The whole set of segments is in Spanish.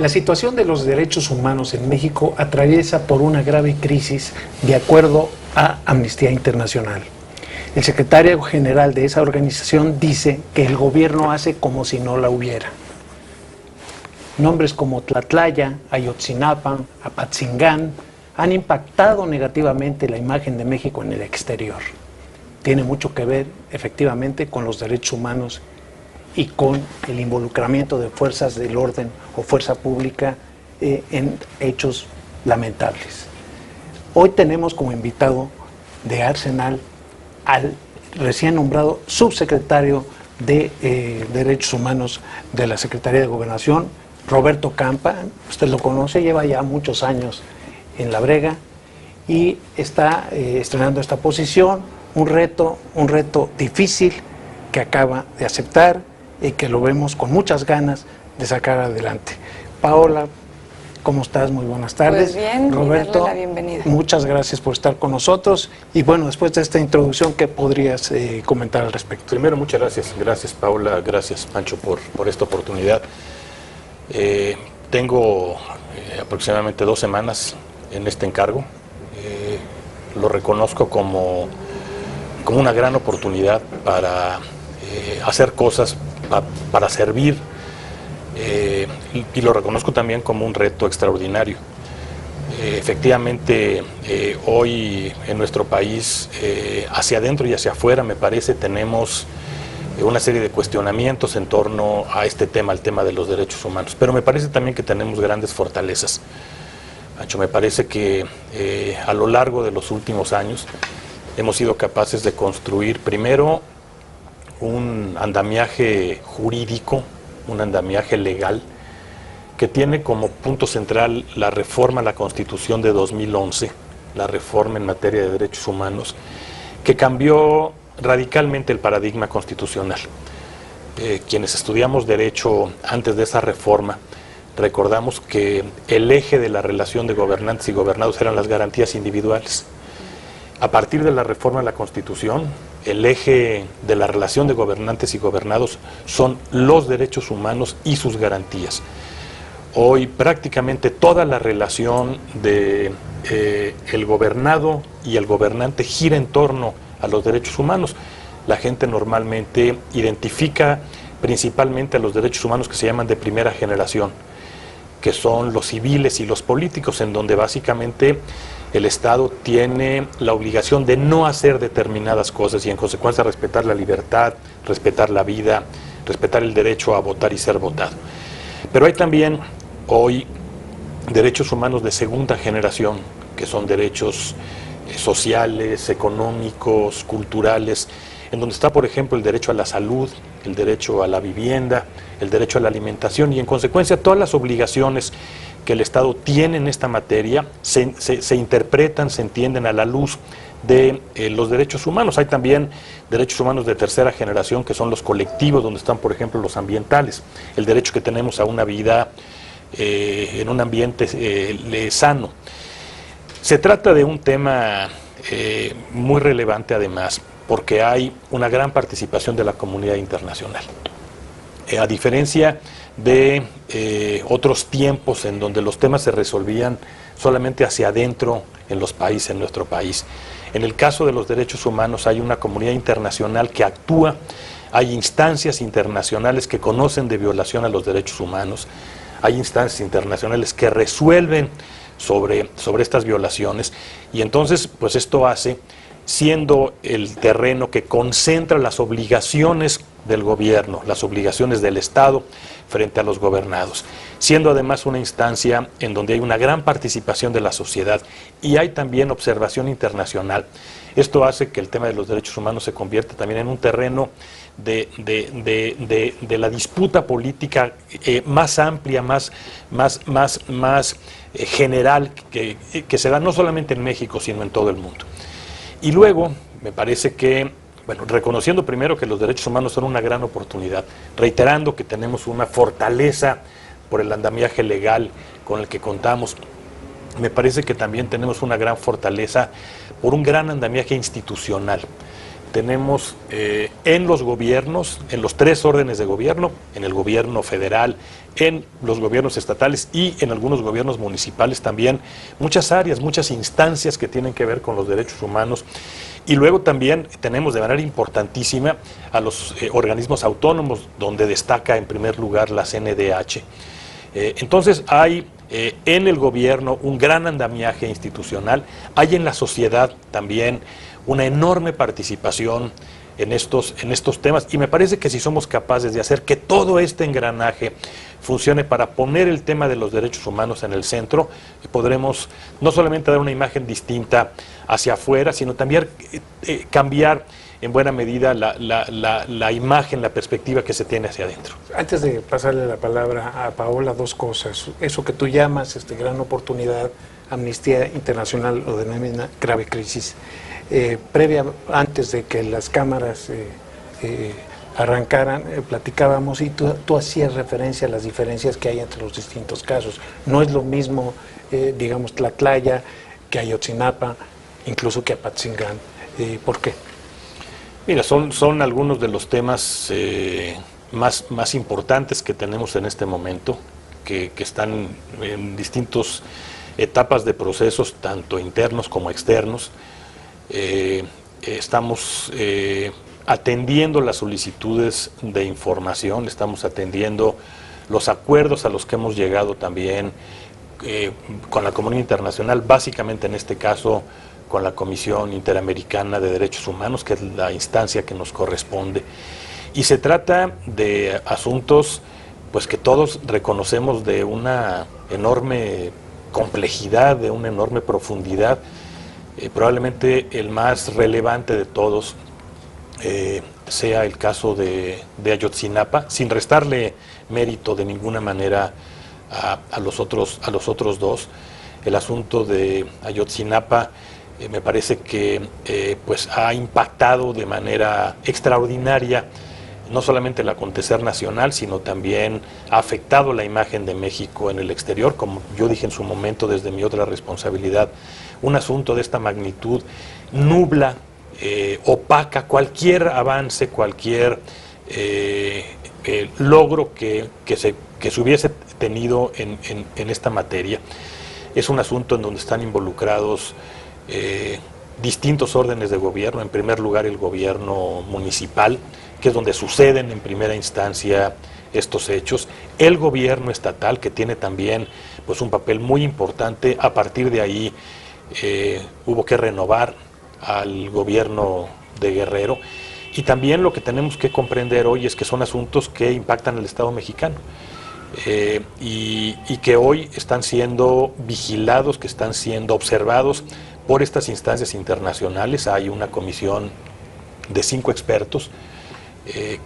La situación de los derechos humanos en México atraviesa por una grave crisis, de acuerdo a Amnistía Internacional. El secretario general de esa organización dice que el gobierno hace como si no la hubiera. Nombres como Tlatlaya, Ayotzinapa, Apatzingán han impactado negativamente la imagen de México en el exterior. Tiene mucho que ver, efectivamente, con los derechos humanos y con el involucramiento de fuerzas del orden o fuerza pública en hechos lamentables. Hoy tenemos como invitado de Arsenal al recién nombrado subsecretario de Derechos Humanos de la Secretaría de Gobernación, Roberto Campa. Usted lo conoce, lleva ya muchos años en La Brega y está estrenando esta posición, un reto difícil que acaba de aceptar y que lo vemos con muchas ganas de sacar adelante. Paola, ¿cómo estás? Muy buenas tardes. Pues bien, Roberto, darle la bienvenida. Muchas gracias por estar con nosotros. Y bueno, después de esta introducción, ¿qué podrías comentar al respecto? Primero, muchas gracias. Gracias, Paola. Gracias, Pancho, por esta oportunidad. Tengo aproximadamente 2 semanas en este encargo. Lo reconozco como una gran oportunidad para hacer cosas, para servir, y lo reconozco también como un reto extraordinario. Efectivamente, hoy en nuestro país, hacia adentro y hacia afuera, me parece, tenemos una serie de cuestionamientos en torno a este tema, el tema de los derechos humanos. Pero me parece también que tenemos grandes fortalezas. Pancho, me parece que a lo largo de los últimos años hemos sido capaces de construir primero un andamiaje jurídico, un andamiaje legal, que tiene como punto central la reforma a la Constitución de 2011, la reforma en materia de derechos humanos, que cambió radicalmente el paradigma constitucional. Quienes estudiamos derecho antes de esa reforma, recordamos que el eje de la relación de gobernantes y gobernados eran las garantías individuales. A partir de la reforma a la Constitución, el eje de la relación de gobernantes y gobernados son los derechos humanos y sus garantías. Hoy prácticamente toda la relación de el gobernado y el gobernante gira en torno a los derechos humanos. La gente normalmente identifica principalmente a los derechos humanos que se llaman de primera generación, que son los civiles y los políticos, en donde básicamente el Estado tiene la obligación de no hacer determinadas cosas y en consecuencia respetar la libertad, respetar la vida, respetar el derecho a votar y ser votado. Pero hay también hoy derechos humanos de segunda generación, que son derechos sociales, económicos, culturales, en donde está, por ejemplo, el derecho a la salud, el derecho a la vivienda, el derecho a la alimentación y, en consecuencia, todas las obligaciones que el Estado tiene en esta materia se interpretan, se entienden a la luz de los derechos humanos. Hay también derechos humanos de tercera generación, que son los colectivos, donde están, por ejemplo, los ambientales, el derecho que tenemos a una vida en un ambiente sano. Se trata de un tema muy relevante, además, porque hay una gran participación de la comunidad internacional. A diferencia de otros tiempos en donde los temas se resolvían solamente hacia adentro en los países, en nuestro país. En el caso de los derechos humanos hay una comunidad internacional que actúa, hay instancias internacionales que conocen de violación a los derechos humanos, hay instancias internacionales que resuelven sobre estas violaciones, y entonces pues esto hace, siendo el terreno que concentra las obligaciones del gobierno, las obligaciones del Estado frente a los gobernados, siendo además una instancia en donde hay una gran participación de la sociedad y hay también observación internacional. Esto hace que el tema de los derechos humanos se convierta también en un terreno de la disputa política más amplia, más general, que se da no solamente en México, sino en todo el mundo. Y luego, me parece que, bueno, reconociendo primero que los derechos humanos son una gran oportunidad, reiterando que tenemos una fortaleza por el andamiaje legal con el que contamos, me parece que también tenemos una gran fortaleza por un gran andamiaje institucional. tenemos en los gobiernos, en los tres órdenes de gobierno, en el gobierno federal, en los gobiernos estatales y en algunos gobiernos municipales también, muchas áreas, muchas instancias que tienen que ver con los derechos humanos. Y luego también tenemos de manera importantísima a los organismos autónomos, donde destaca en primer lugar la CNDH. Entonces hay en el gobierno un gran andamiaje institucional, hay en la sociedad también una enorme participación en estos temas, y me parece que si somos capaces de hacer que todo este engranaje funcione para poner el tema de los derechos humanos en el centro, podremos no solamente dar una imagen distinta hacia afuera, sino también cambiar en buena medida la imagen, la perspectiva que se tiene hacia adentro. Antes de pasarle la palabra a Paola, dos cosas. Eso que tú llamas gran oportunidad, Amnistía Internacional lo denomina grave crisis. Antes de que las cámaras arrancaran, platicábamos y tú hacías referencia a las diferencias que hay entre los distintos casos. No es lo mismo, digamos, Tlatlaya que Ayotzinapa, incluso que Apatzingán. ¿Por qué? Mira, son algunos de los temas más importantes que tenemos en este momento, que están en distintas etapas de procesos, tanto internos como externos. Estamos atendiendo las solicitudes de información, estamos atendiendo los acuerdos a los que hemos llegado también con la comunidad internacional, básicamente en este caso con la Comisión Interamericana de Derechos Humanos, que es la instancia que nos corresponde. Y se trata de asuntos pues que todos reconocemos de una enorme complejidad, de una enorme profundidad. Probablemente el más relevante de todos sea el caso de Ayotzinapa, sin restarle mérito de ninguna manera a los otros dos. El asunto de Ayotzinapa me parece que pues ha impactado de manera extraordinaria no solamente el acontecer nacional, sino también ha afectado la imagen de México en el exterior, como yo dije en su momento desde mi otra responsabilidad. Un asunto de esta magnitud nubla, opaca cualquier avance, cualquier logro que se hubiese tenido en esta materia. Es un asunto en donde están involucrados distintos órdenes de gobierno. En primer lugar, el gobierno municipal, que es donde suceden en primera instancia estos hechos. El gobierno estatal, que tiene también pues un papel muy importante. A partir de ahí hubo que renovar al gobierno de Guerrero. Y también lo que tenemos que comprender hoy es que son asuntos que impactan al Estado mexicano. Y que hoy están siendo vigilados, que están siendo observados por estas instancias internacionales. Hay una comisión de 5 expertos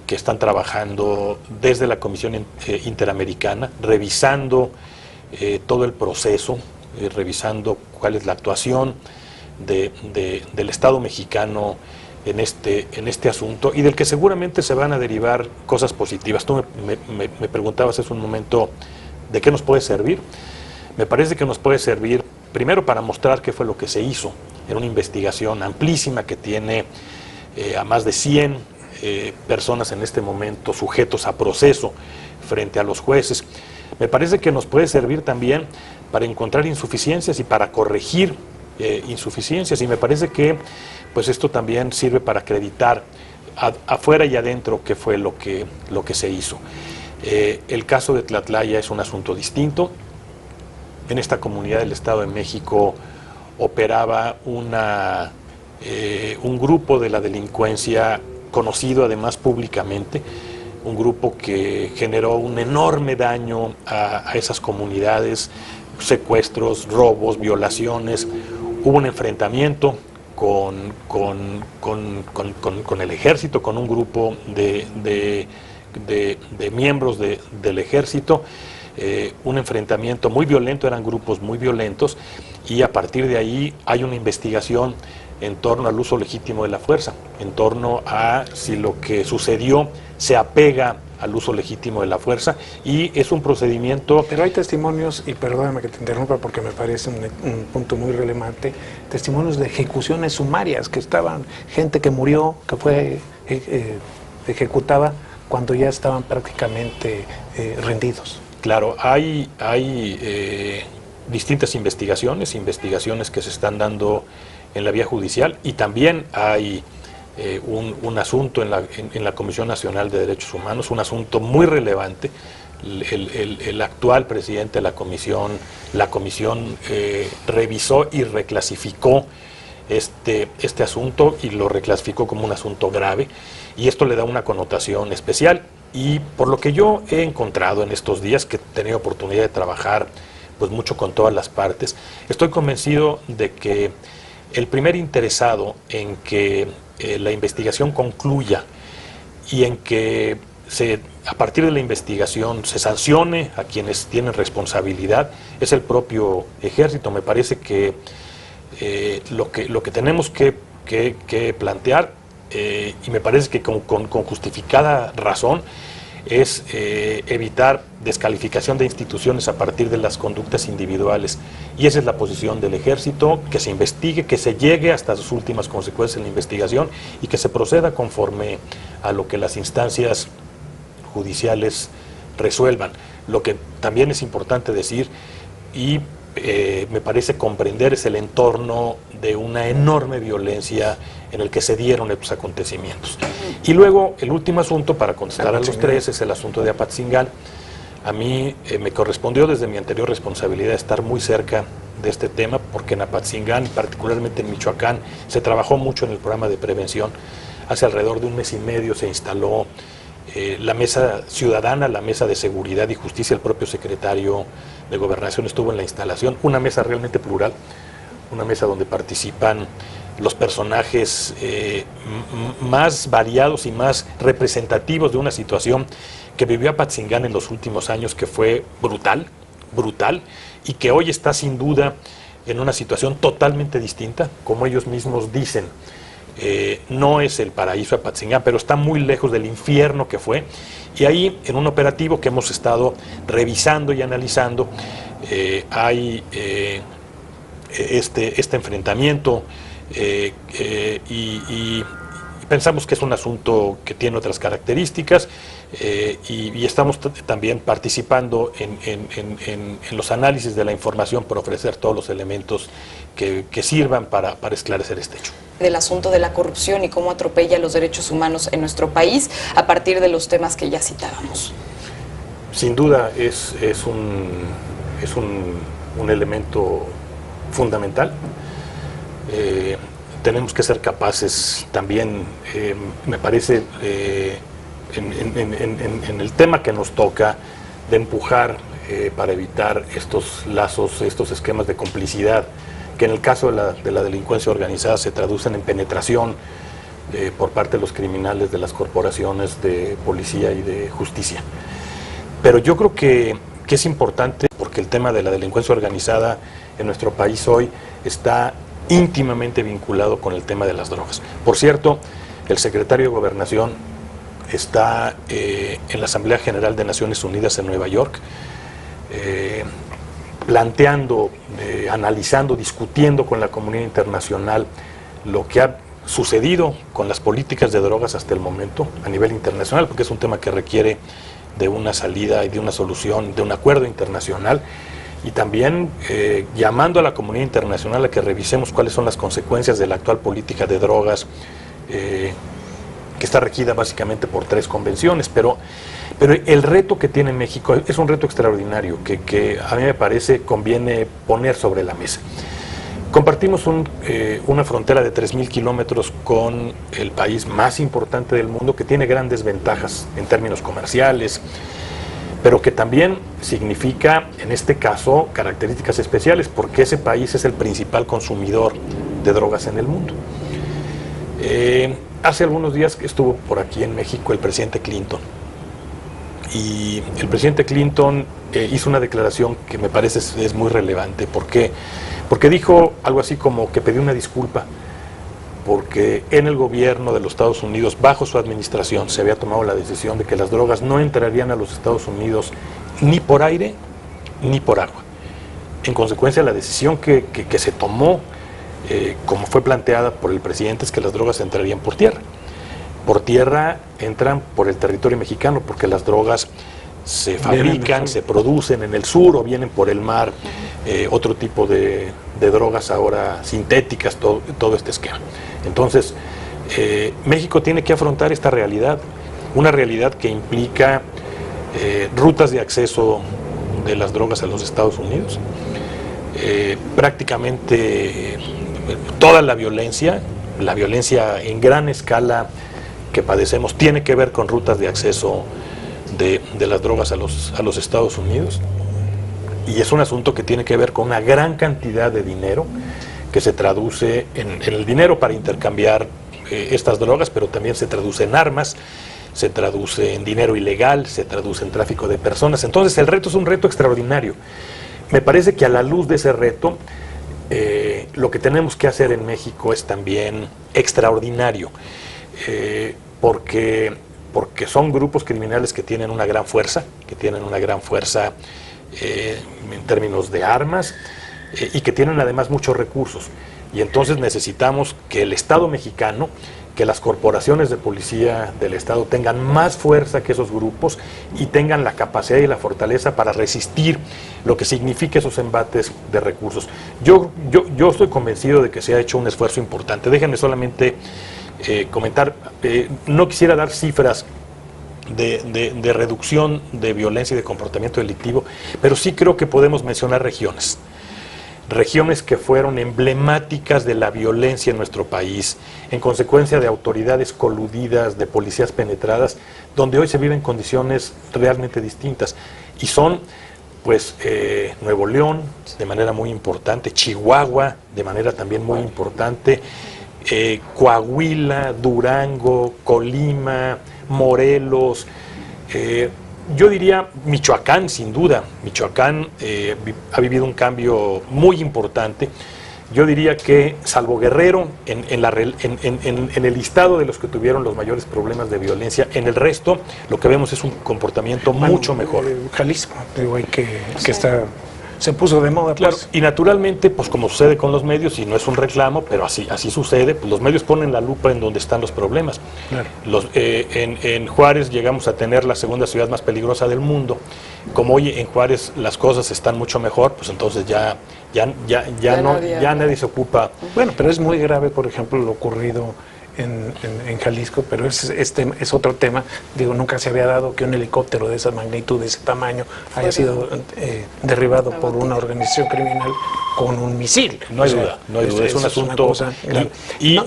que están trabajando desde la Comisión Interamericana, revisando todo el proceso, revisando cuál es la actuación del Estado mexicano en este asunto, y del que seguramente se van a derivar cosas positivas. Tú me preguntabas hace un momento de qué nos puede servir. Me parece que nos puede servir primero para mostrar qué fue lo que se hizo en una investigación amplísima que tiene a más de 100 personas en este momento sujetos a proceso frente a los jueces. Me parece que nos puede servir también para encontrar insuficiencias y para corregir insuficiencias, y me parece que pues esto también sirve para acreditar afuera y adentro qué fue lo que se hizo. El caso de Tlatlaya es un asunto distinto. En esta comunidad del Estado de México operaba un grupo de la delincuencia conocido además públicamente, un grupo que generó un enorme daño a esas comunidades, secuestros, robos, violaciones. Hubo un enfrentamiento con el ejército, con un grupo de miembros del ejército, un enfrentamiento muy violento, eran grupos muy violentos, y a partir de ahí hay una investigación en torno al uso legítimo de la fuerza, en torno a si lo que sucedió se apega al uso legítimo de la fuerza, y es un procedimiento... Pero hay testimonios, y perdóname que te interrumpa porque me parece un punto muy relevante, testimonios de ejecuciones sumarias, que estaban gente que murió, que fue ejecutada cuando ya estaban prácticamente rendidos. Claro, hay distintas investigaciones que se están dando en la vía judicial, y también hay un asunto en la Comisión Nacional de Derechos Humanos, un asunto muy relevante. El actual presidente de la comisión revisó y reclasificó este asunto, y lo reclasificó como un asunto grave, y esto le da una connotación especial. Y por lo que yo he encontrado en estos días, que he tenido oportunidad de trabajar pues mucho con todas las partes, estoy convencido de que el primer interesado en que la investigación concluya y en que a partir de la investigación se sancione a quienes tienen responsabilidad es el propio ejército. Me parece que lo que tenemos que plantear, y me parece que con justificada razón, es evitar descalificación de instituciones a partir de las conductas individuales. Y esa es la posición del ejército: que se investigue, que se llegue hasta sus últimas consecuencias en la investigación, y que se proceda conforme a lo que las instancias judiciales resuelvan. Lo que también es importante decir, y me parece comprender, es el entorno de una enorme violencia en el que se dieron estos acontecimientos. Y luego, el último asunto, para contestar a los tres, es el asunto de Apatzingán. A mí me correspondió desde mi anterior responsabilidad estar muy cerca de este tema, porque en Apatzingán, particularmente en Michoacán, se trabajó mucho en el programa de prevención. Hace alrededor de un mes y medio se instaló la mesa ciudadana, la mesa de seguridad y justicia. El propio secretario de Gobernación estuvo en la instalación, una mesa realmente plural, una mesa donde participan los personajes más variados y más representativos de una situación que vivió Apatzingán en los últimos años, que fue brutal, y que hoy está sin duda en una situación totalmente distinta. Como ellos mismos dicen, no es el paraíso Apatzingán, pero está muy lejos del infierno que fue. Y ahí, en un operativo que hemos estado revisando y analizando, hay este enfrentamiento, y pensamos que es un asunto que tiene otras características, y estamos también participando en los análisis de la información para ofrecer todos los elementos que sirvan para esclarecer este hecho. Del asunto de la corrupción y cómo atropella los derechos humanos en nuestro país a partir de los temas que ya citábamos. Sin duda es un elemento fundamental. Tenemos que ser capaces también, me parece, en el tema que nos toca, de empujar para evitar estos lazos, estos esquemas de complicidad, que en el caso de la delincuencia organizada se traducen en penetración por parte de los criminales de las corporaciones de policía y de justicia. Pero yo creo que es importante, porque el tema de la delincuencia organizada en nuestro país hoy está íntimamente vinculado con el tema de las drogas. Por cierto, el secretario de Gobernación está en la Asamblea General de Naciones Unidas en Nueva York, planteando, analizando, discutiendo con la comunidad internacional lo que ha sucedido con las políticas de drogas hasta el momento a nivel internacional, porque es un tema que requiere de una salida y de una solución, de un acuerdo internacional, y también llamando a la comunidad internacional a que revisemos cuáles son las consecuencias de la actual política de drogas, que está regida básicamente por 3 convenciones, pero el reto que tiene México es un reto extraordinario que a mí me parece conviene poner sobre la mesa. Compartimos una frontera de 3.000 kilómetros con el país más importante del mundo, que tiene grandes ventajas en términos comerciales, pero que también significa, en este caso, características especiales, porque ese país es el principal consumidor de drogas en el mundo. Hace algunos días estuvo por aquí en México el presidente Clinton, y el presidente Clinton hizo una declaración que me parece es muy relevante. ¿Por qué? Porque dijo algo así como que pidió una disculpa porque en el gobierno de los Estados Unidos, bajo su administración, se había tomado la decisión de que las drogas no entrarían a los Estados Unidos ni por aire ni por agua. En consecuencia, la decisión que se tomó, como fue planteada por el presidente, es que las drogas entrarían por tierra. Por tierra entran por el territorio mexicano, porque las drogas se fabrican, se producen en el sur o vienen por el mar, otro tipo de drogas ahora sintéticas, todo este esquema. Entonces, México tiene que afrontar esta realidad, una realidad que implica rutas de acceso de las drogas a los Estados Unidos, prácticamente toda la violencia en gran escala que padecemos tiene que ver con rutas de acceso de las drogas a los Estados Unidos, y es un asunto que tiene que ver con una gran cantidad de dinero que se traduce en el dinero para intercambiar estas drogas, pero también se traduce en armas, se traduce en dinero ilegal, se traduce en tráfico de personas. Entonces el reto es un reto extraordinario. Me parece que a la luz de ese reto, lo que tenemos que hacer en México es también extraordinario, porque son grupos criminales que tienen una gran fuerza, en términos de armas, y que tienen además muchos recursos. Y entonces necesitamos que el Estado mexicano, que las corporaciones de policía del Estado tengan más fuerza que esos grupos y tengan la capacidad y la fortaleza para resistir lo que significa esos embates de recursos. Yo estoy convencido de que se ha hecho un esfuerzo importante. Déjenme solamente comentar, no quisiera dar cifras de reducción de violencia y de comportamiento delictivo, pero sí creo que podemos mencionar regiones que fueron emblemáticas de la violencia en nuestro país, en consecuencia de autoridades coludidas, de policías penetradas, donde hoy se viven condiciones realmente distintas. Y son, pues, Nuevo León, de manera muy importante, Chihuahua, de manera también muy importante, Coahuila, Durango, Colima, Morelos, yo diría Michoacán, sin duda. Michoacán ha vivido un cambio muy importante. Yo diría que, salvo Guerrero, en el listado de los que tuvieron los mayores problemas de violencia, en el resto lo que vemos es un comportamiento mucho mejor. Jalisco, digo, se puso de moda. Claro, pues. y naturalmente, pues como sucede con los medios, y no es un reclamo, pero así sucede, pues los medios ponen la lupa en donde están los problemas. Claro. En Juárez llegamos a tener la segunda ciudad más peligrosa del mundo. Como hoy en Juárez las cosas están mucho mejor, pues entonces ya nadie se ocupa. Bueno, pero es muy grave, por ejemplo, lo ocurrido en Jalisco, pero es otro tema. Digo, nunca se había dado que un helicóptero de esa magnitud, de ese tamaño, haya sido derribado por una organización criminal con un misil. No hay duda, es un asunto. Y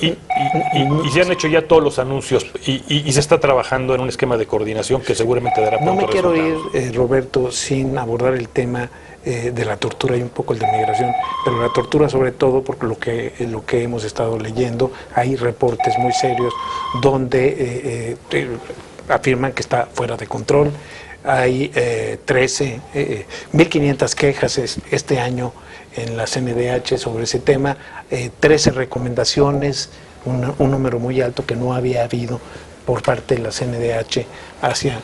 se han hecho ya todos los anuncios y se está trabajando en un esquema de coordinación que seguramente dará pronto resultados. No me quiero ir, Roberto, sin abordar el tema de la tortura y un poco el de migración, pero la tortura sobre todo porque lo que hemos estado leyendo, hay reportes muy serios donde afirman que está fuera de control. Hay 1.500 quejas este año en la CNDH sobre ese tema, 13 recomendaciones, un número muy alto que no había habido por parte de la CNDH hacia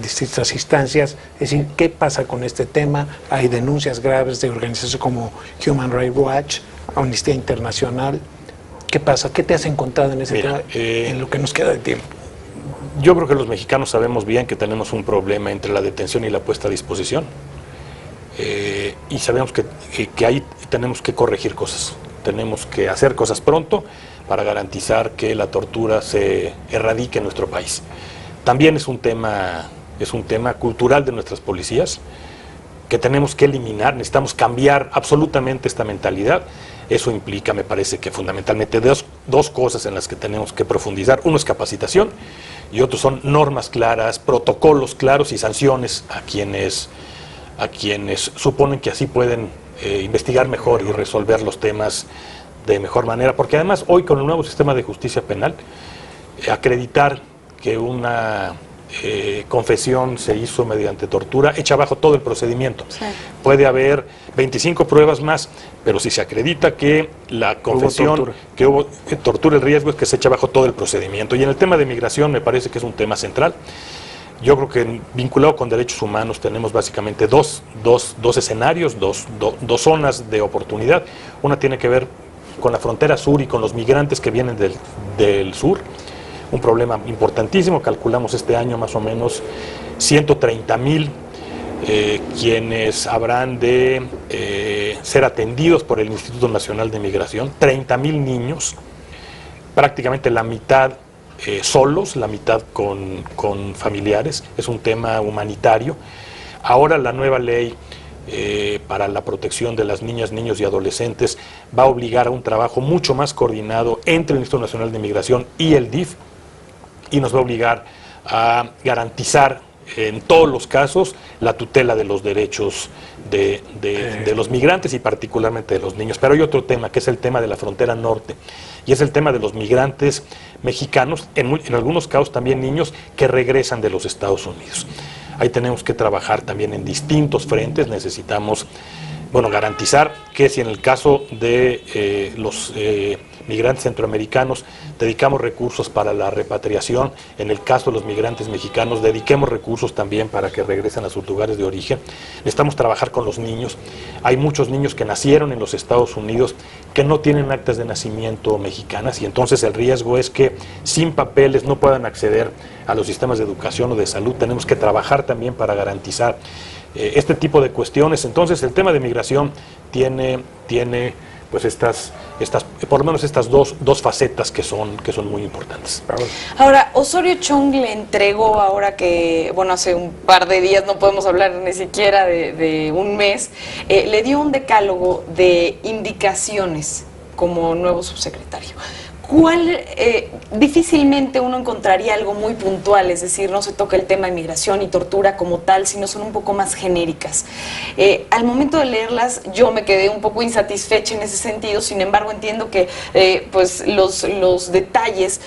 distintas instancias. Es decir, ¿qué pasa con este tema? Hay denuncias graves de organizaciones como Human Rights Watch, Amnistía Internacional. ¿Qué pasa? ¿Qué te has encontrado en ese tema en lo que nos queda de tiempo? Yo creo que los mexicanos sabemos bien que tenemos un problema entre la detención y la puesta a disposición. Y sabemos que ahí tenemos que corregir cosas. Tenemos que hacer cosas pronto para garantizar que la tortura se erradique en nuestro país. También es un tema cultural de nuestras policías que tenemos que eliminar. Necesitamos cambiar absolutamente esta mentalidad. Eso implica, me parece que fundamentalmente dos cosas en las que tenemos que profundizar. Uno es capacitación y otro son normas claras, protocolos claros y sanciones a quienes suponen que así pueden investigar mejor y resolver los temas de mejor manera, porque además hoy con el nuevo sistema de justicia penal, acreditar que una confesión se hizo mediante tortura, echa abajo todo el procedimiento. Sí. Puede haber 25 pruebas más, pero si se acredita que la confesión, que hubo tortura, el riesgo es que se echa abajo todo el procedimiento. Y en el tema de migración me parece que es un tema central. Yo creo que vinculado con derechos humanos tenemos básicamente dos escenarios, dos zonas de oportunidad. Una tiene que ver con la frontera sur y con los migrantes que vienen del sur. Un problema importantísimo, calculamos este año más o menos 130,000 quienes habrán de ser atendidos por el Instituto Nacional de Migración, 30,000 niños, prácticamente la mitad solos, la mitad con familiares. Es un tema humanitario. Ahora la nueva ley para la protección de las niñas, niños y adolescentes va a obligar a un trabajo mucho más coordinado entre el Instituto Nacional de Migración y el DIF, y nos va a obligar a garantizar en todos los casos la tutela de los derechos de los migrantes y particularmente de los niños. Pero hay otro tema, que es el tema de la frontera norte, y es el tema de los migrantes mexicanos, en algunos casos también niños que regresan de los Estados Unidos. Ahí tenemos que trabajar también en distintos frentes. Necesitamos, garantizar que si en el caso de los migrantes centroamericanos dedicamos recursos para la repatriación, en el caso de los migrantes mexicanos dediquemos recursos también para que regresen a sus lugares de origen. Necesitamos trabajar con los niños. Hay muchos niños que nacieron en los Estados Unidos que no tienen actas de nacimiento mexicanas, y entonces el riesgo es que sin papeles no puedan acceder a los sistemas de educación o de salud. Tenemos que trabajar también para garantizar este tipo de cuestiones. Entonces el tema de migración tiene pues por lo menos estas dos facetas que son muy importantes. Ahora, Osorio Chong le entregó, ahora que, hace un par de días, no podemos hablar ni siquiera de un mes, le dio un decálogo de indicaciones como nuevo subsecretario. Difícilmente uno encontraría algo muy puntual, es decir, no se toca el tema de migración y tortura como tal, sino son un poco más genéricas. Al momento de leerlas yo me quedé un poco insatisfecha en ese sentido. Sin embargo, entiendo que pues los detalles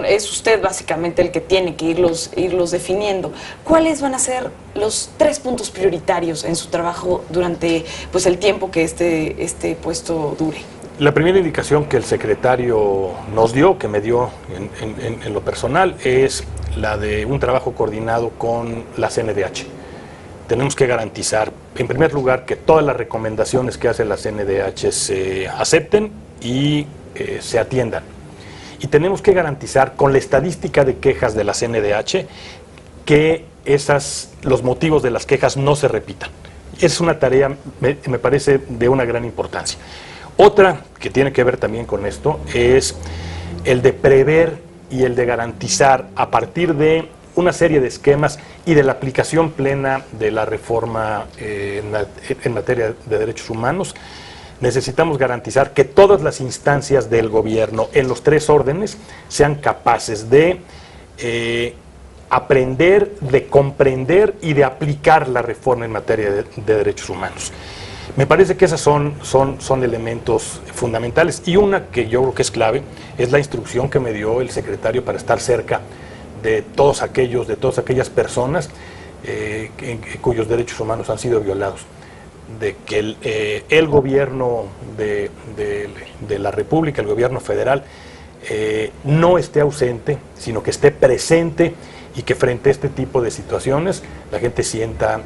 es usted básicamente el que tiene que irlos definiendo. ¿Cuáles van a ser los 3 puntos prioritarios en su trabajo durante pues el tiempo que este puesto dure? La primera indicación que el secretario nos dio, que me dio en lo personal, es la de un trabajo coordinado con la CNDH. Tenemos que garantizar, en primer lugar, que todas las recomendaciones que hace la CNDH se acepten y se atiendan. Y tenemos que garantizar, con la estadística de quejas de la CNDH, que los motivos de las quejas no se repitan. Es una tarea, me parece, de una gran importancia. Otra que tiene que ver también con esto es el de prever y el de garantizar, a partir de una serie de esquemas y de la aplicación plena de la reforma en materia de derechos humanos, necesitamos garantizar que todas las instancias del gobierno en los 3 órdenes sean capaces de aprender, de comprender y de aplicar la reforma en materia de derechos humanos. Me parece que esos son elementos fundamentales, y una que yo creo que es clave es la instrucción que me dio el secretario para estar cerca de todas aquellas personas cuyos derechos humanos han sido violados, de que el gobierno de la República, el gobierno federal, no esté ausente, sino que esté presente, y que frente a este tipo de situaciones la gente sienta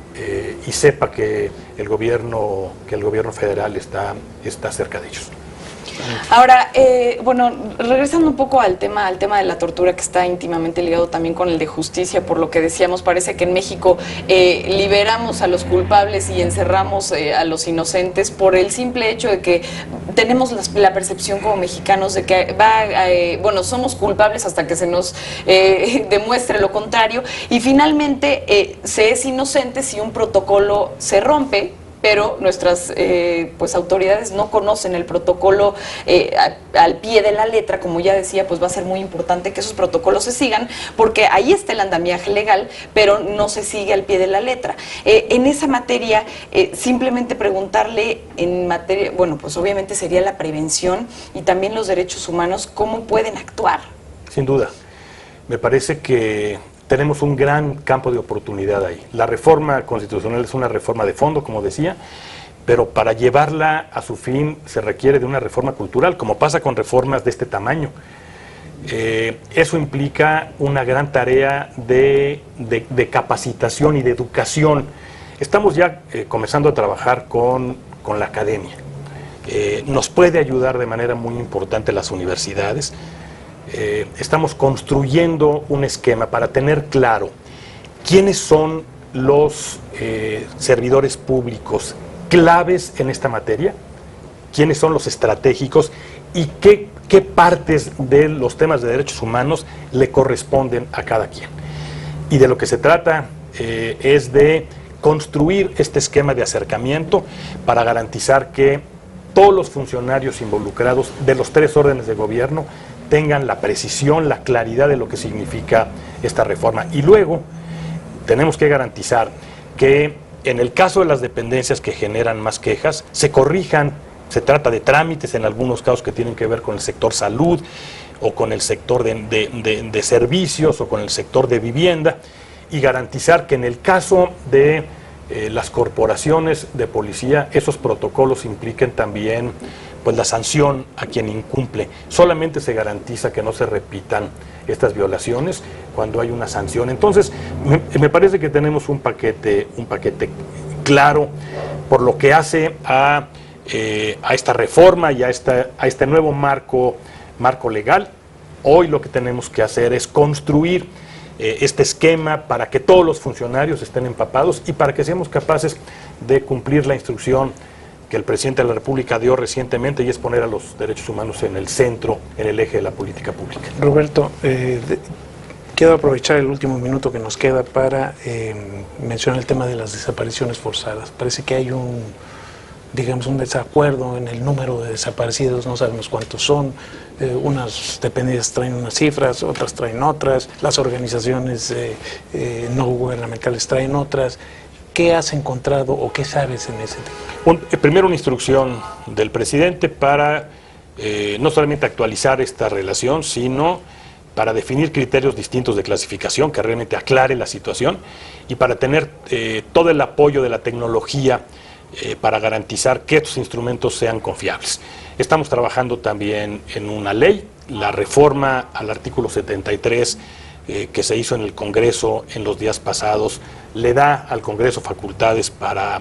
y sepa que el gobierno federal está cerca de ellos. Ahora, regresando un poco al tema de la tortura, que está íntimamente ligado también con el de justicia, por lo que decíamos, parece que en México liberamos a los culpables y encerramos a los inocentes por el simple hecho de que tenemos la percepción como mexicanos de que somos culpables hasta que se nos demuestre lo contrario, y finalmente se es inocente si un protocolo se rompe, pero nuestras autoridades no conocen el protocolo al pie de la letra. Como ya decía, pues va a ser muy importante que esos protocolos se sigan, porque ahí está el andamiaje legal, pero no se sigue al pie de la letra. En esa materia, simplemente preguntarle en materia, pues obviamente sería la prevención y también los derechos humanos, ¿cómo pueden actuar? Sin duda. Me parece que tenemos un gran campo de oportunidad ahí. La reforma constitucional es una reforma de fondo, como decía, pero para llevarla a su fin se requiere de una reforma cultural, como pasa con reformas de este tamaño. Eso implica una gran tarea de capacitación y de educación. Estamos ya comenzando a trabajar con la academia. Nos puede ayudar de manera muy importante las universidades. Estamos construyendo un esquema para tener claro quiénes son los servidores públicos claves en esta materia, quiénes son los estratégicos y qué partes de los temas de derechos humanos le corresponden a cada quien. Y de lo que se trata es de construir este esquema de acercamiento para garantizar que todos los funcionarios involucrados de los 3 órdenes de gobierno tengan la precisión, la claridad de lo que significa esta reforma. Y luego tenemos que garantizar que en el caso de las dependencias que generan más quejas, se corrijan. Se trata de trámites en algunos casos que tienen que ver con el sector salud o con el sector de servicios o con el sector de vivienda, y garantizar que en el caso de las corporaciones de policía, esos protocolos impliquen también pues la sanción a quien incumple. Solamente se garantiza que no se repitan estas violaciones cuando hay una sanción. Entonces, me parece que tenemos un paquete claro por lo que hace a esta reforma y a este nuevo marco legal. Hoy lo que tenemos que hacer es construir este esquema para que todos los funcionarios estén empapados y para que seamos capaces de cumplir la instrucción que el presidente de la República dio recientemente, y es poner a los derechos humanos en el centro, en el eje de la política pública. Roberto, quiero aprovechar el último minuto que nos queda para mencionar el tema de las desapariciones forzadas. Parece que hay un desacuerdo en el número de desaparecidos, no sabemos cuántos son. Unas dependencias traen unas cifras, otras traen otras, las organizaciones no gubernamentales traen otras. ¿Qué has encontrado o qué sabes en ese tema? Primero, una instrucción del presidente para no solamente actualizar esta relación, sino para definir criterios distintos de clasificación que realmente aclare la situación y para tener todo el apoyo de la tecnología para garantizar que estos instrumentos sean confiables. Estamos trabajando también en una ley, la reforma al artículo 73 que se hizo en el Congreso en los días pasados, le da al Congreso facultades para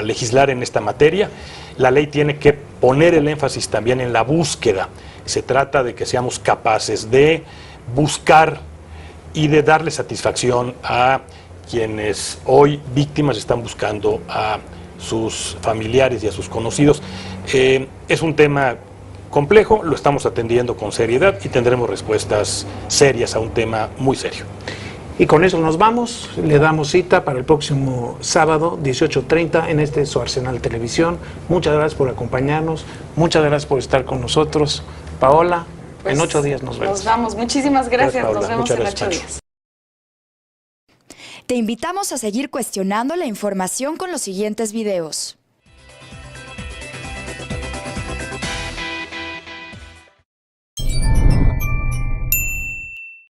legislar en esta materia. La ley tiene que poner el énfasis también en la búsqueda. Se trata de que seamos capaces de buscar y de darle satisfacción a quienes hoy víctimas están buscando a sus familiares y a sus conocidos. Es un tema complejo, lo estamos atendiendo con seriedad y tendremos respuestas serias a un tema muy serio. Y con eso nos vamos, le damos cita para el próximo sábado 18:30 en su Arsenal Televisión. Muchas gracias por acompañarnos, muchas gracias por estar con nosotros. Paola, pues en 8 días nos vemos. Nos vamos, muchísimas gracias, Paola. nos vemos Muchas en gracias, 8 Pancho. días. Te invitamos a seguir cuestionando la información con los siguientes videos.